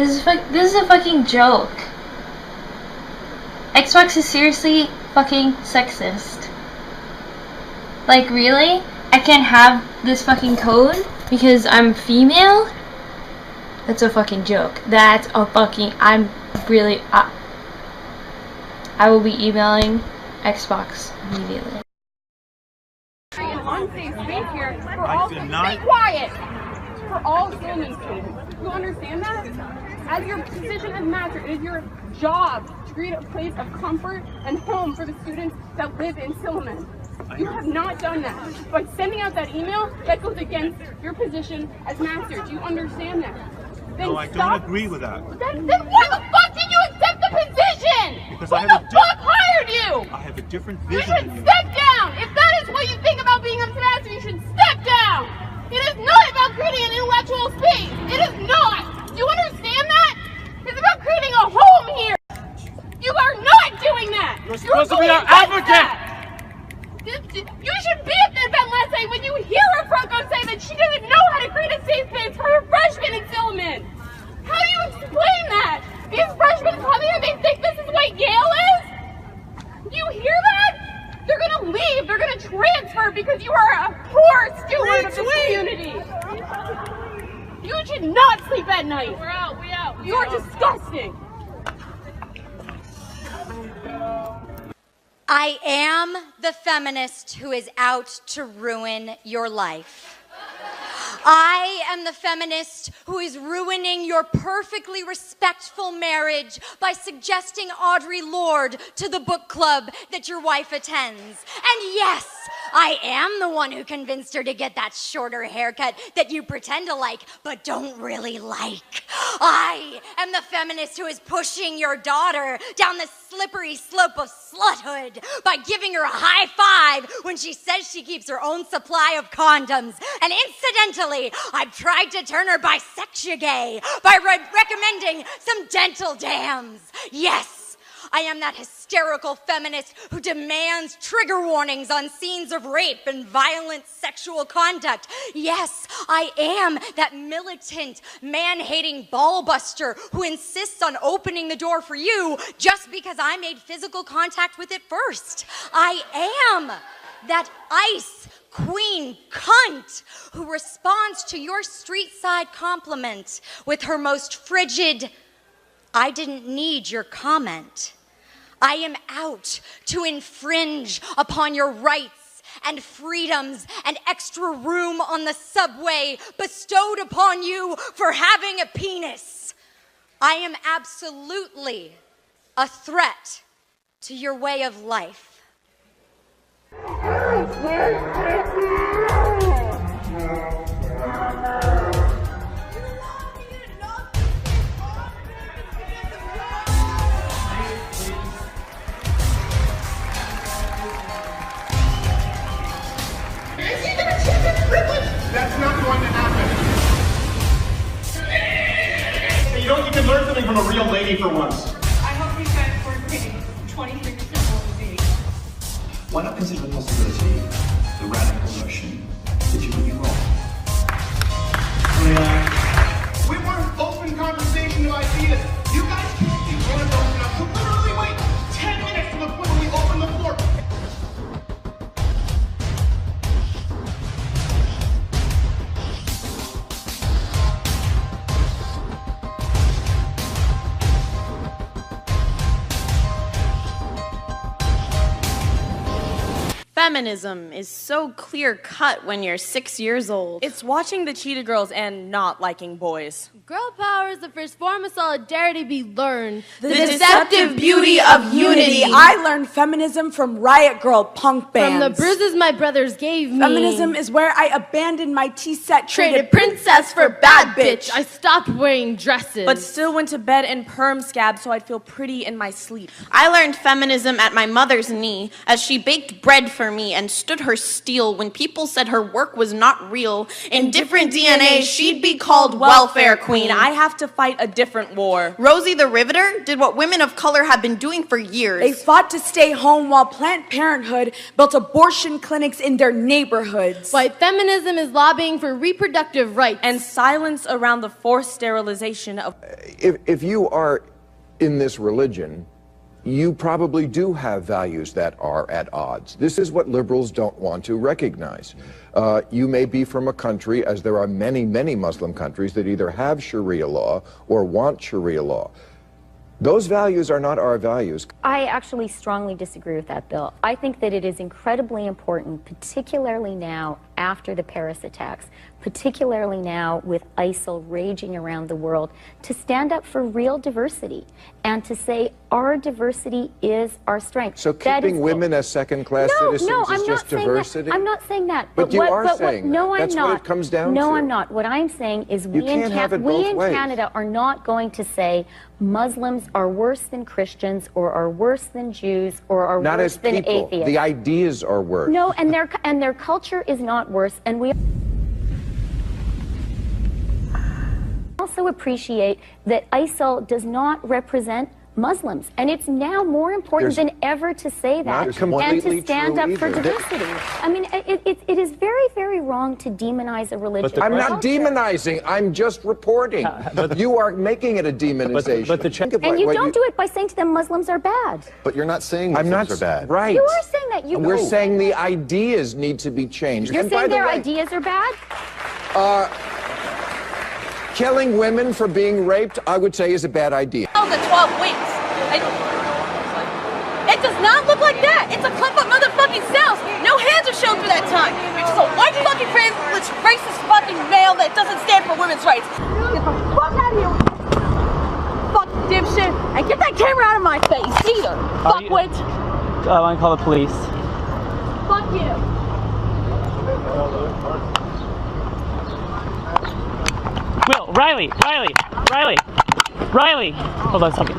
This is a fucking joke. Xbox is seriously fucking sexist. Like, really? I can't have this fucking code because I'm female? That's a fucking joke. That's a fucking... I will be emailing Xbox immediately. Unsafe space here for all. Stay quiet. For all Zooming students. You understand that? As your position as master, it is your job to create a place of comfort and home for the students that live in Silliman. You have not done that. By sending out that email, that goes against your position as master. Do you understand that? Then no, I don't agree with that. Then why the fuck did you accept the position? Because Who the fuck hired you? I have a different You vision should than you. step down! If that is what you think about being a master, you should step down! It is not about creating an intellectual space! It is not! Do you understand that? It's about creating a home here! You are not doing that! You're supposed to be our advocate! You should be at the event last night when you hear a Franco say that she doesn't know how to create a safe space for her freshmen in Silliman! How do you explain that? These freshmen come here, they think this is what Yale is? Do you hear that? They're gonna leave, they're gonna transfer because you are a poor steward of the community. You should not sleep at night. We're out, we out. You are disgusting. I am the feminist who is out to ruin your life. I am the feminist who is ruining your perfectly respectful marriage by suggesting Audre Lorde to the book club that your wife attends. And yes, I am the one who convinced her to get that shorter haircut that you pretend to like but don't really like. I am the feminist who is pushing your daughter down the slippery slope of sluthood by giving her a high five when she says she keeps her own supply of condoms. And incidentally, I've tried to turn her bisexual by recommending some dental dams. Yes, I am that hysterical feminist who demands trigger warnings on scenes of rape and violent sexual conduct. Yes, I am that militant, man-hating ball-buster who insists on opening the door for you just because I made physical contact with it first. I am that ice queen cunt who responds to your street-side compliment with her most frigid, "I didn't need your comment." I am out to infringe upon your rights and freedoms and extra room on the subway bestowed upon you for having a penis. I am absolutely a threat to your way of life. That's not going to happen. Hey, you can learn something from a real lady for once. I hope you guys were kidding. 23% will be. Why not consider the possibility, the radical notion, that you could be wrong? We want an open conversation of ideas. You guys can't be grown up enough to literally wait 10 minutes from the point when we open the floor. Feminism is so clear-cut when you're 6 years old. It's watching the Cheetah Girls and not liking boys. Girl power is the first form of solidarity be learned. The deceptive beauty of unity. I learned feminism from Riot Girl punk bands. From the bruises my brothers gave me. Feminism is where I abandoned my T-set, traded princess for bad bitch. I stopped wearing dresses. but still went to bed in perm scab so I'd feel pretty in my sleep. I learned feminism at my mother's knee as she baked bread for me me and stood her steel when people said her work was not real. In different DNA, she'd be called welfare queen. I have to fight a different war. Rosie the Riveter did what women of color have been doing for years. They fought to stay home while Planned Parenthood built abortion clinics in their neighborhoods. Why feminism is lobbying for reproductive rights. And silence around the forced sterilization of... If you are in this religion, you probably do have values that are at odds. This is what liberals don't want to recognize. You may be from a country, as there are many, many Muslim countries that either have Sharia law or want Sharia law. Those values are not our values. I actually strongly disagree with that, Bill. I think that it is incredibly important, particularly now after the Paris attacks, particularly now with ISIL raging around the world, to stand up for real diversity and to say our diversity is our strength. So keeping women as second-class citizens is just diversity? I'm not saying that. But you are saying that. No, I'm not. That's what it comes down to. No, I'm not. What I'm saying is we in Canada are not going to say Muslims are worse than Christians or are worse than Jews or are worse than atheists. The ideas are worse. No, and their culture is not worse, and we also appreciate that ISIL does not represent Muslims, and it's now more important than ever to say that and to stand up for diversity. I mean, it is very, very wrong to demonize a religion. I'm not demonizing. I'm just reporting. You are making it a demonization. And you don't do it by saying to them Muslims are bad. But you're not saying Muslims are bad. Right. You are saying that. We're saying the ideas need to be changed. You're saying their ideas are bad? Killing women for being raped, I would say, is a bad idea. The 12 weeks. It does not look like that. It's a clip of motherfucking cells. No hands are shown for that time. You're just a white fucking privileged racist fucking male that doesn't stand for women's rights. Get the fuck out of here. Fuck dipshit. And get that camera out of my face either. Fuckwit. I want to call the police. Fuck you. Will, Riley. Hold on a second.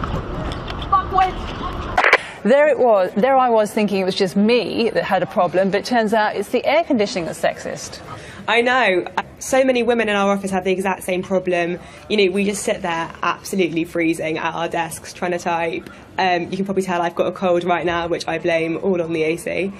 There it was. There I was thinking it was just me that had a problem, but it turns out it's the air conditioning that's sexist. I know. So many women in our office have the exact same problem. You know, we just sit there absolutely freezing at our desks trying to type. You can probably tell I've got a cold right now, which I blame all on the AC.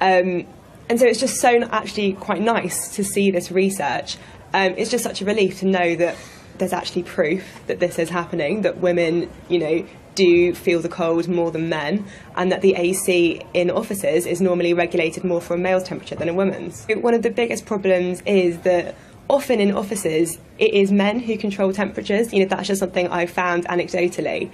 And so it's just so actually quite nice to see this research. It's just such a relief to know that there's actually proof that this is happening, that women, you know, do feel the cold more than men, and that the AC in offices is normally regulated more for a male's temperature than a woman's. One of the biggest problems is that often in offices it is men who control temperatures. You know, that's just something I've found anecdotally.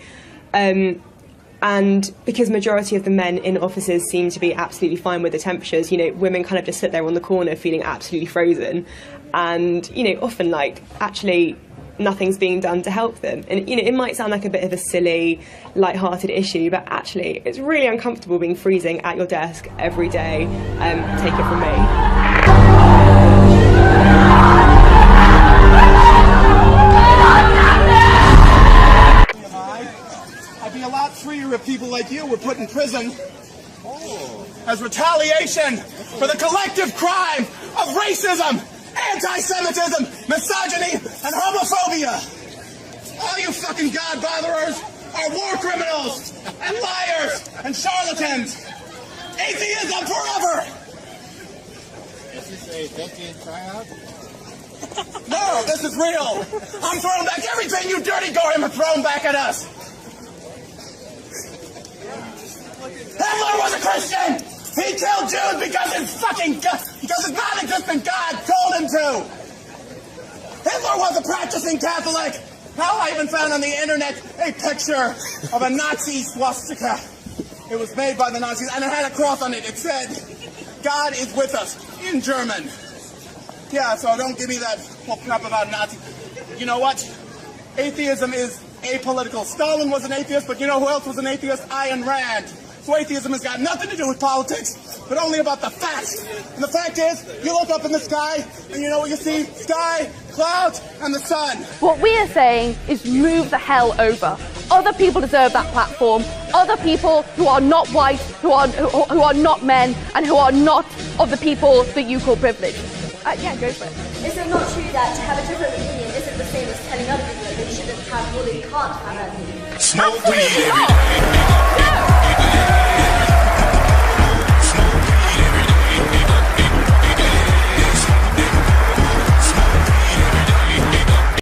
And because majority of the men in offices seem to be absolutely fine with the temperatures, you know, women kind of just sit there on the corner feeling absolutely frozen. And, you know, often, like, actually nothing's being done to help them. And, you know, it might sound like a bit of a silly, light-hearted issue, but actually it's really uncomfortable being freezing at your desk every day. Take it from me. I'd be a lot freer if people like you were put in prison as retaliation for the collective crime of racism, anti-Semitism, misogyny, and homophobia. All you fucking God-botherers are war criminals and liars and charlatans. Atheism forever! This is a decade tryout? No, this is real. I'm throwing back everything you dirty Goyim have thrown back at us. Hitler was a Christian! He killed Jews because his non-existent God told him to! Hitler was a practicing Catholic! Hell, I even found on the internet a picture of a Nazi swastika. It was made by the Nazis, and it had a cross on it. It said, God is with us, in German. Yeah, so don't give me that whole crap about Nazis. You know what? Atheism is apolitical. Stalin was an atheist, but you know who else was an atheist? Ayn Rand. So atheism has got nothing to do with politics. but only about the facts. And the fact is, you look up in the sky, and you know what you see? Sky, clouds, and the sun. What we are saying is move the hell over. Other people deserve that platform. Other people who are not white, who are not men, and who are not of the people that you call privileged. Yeah, go for it. Is it not true that to have a different opinion isn't the same as telling other people that they shouldn't have or they can't have an opinion? Smoke weed every day.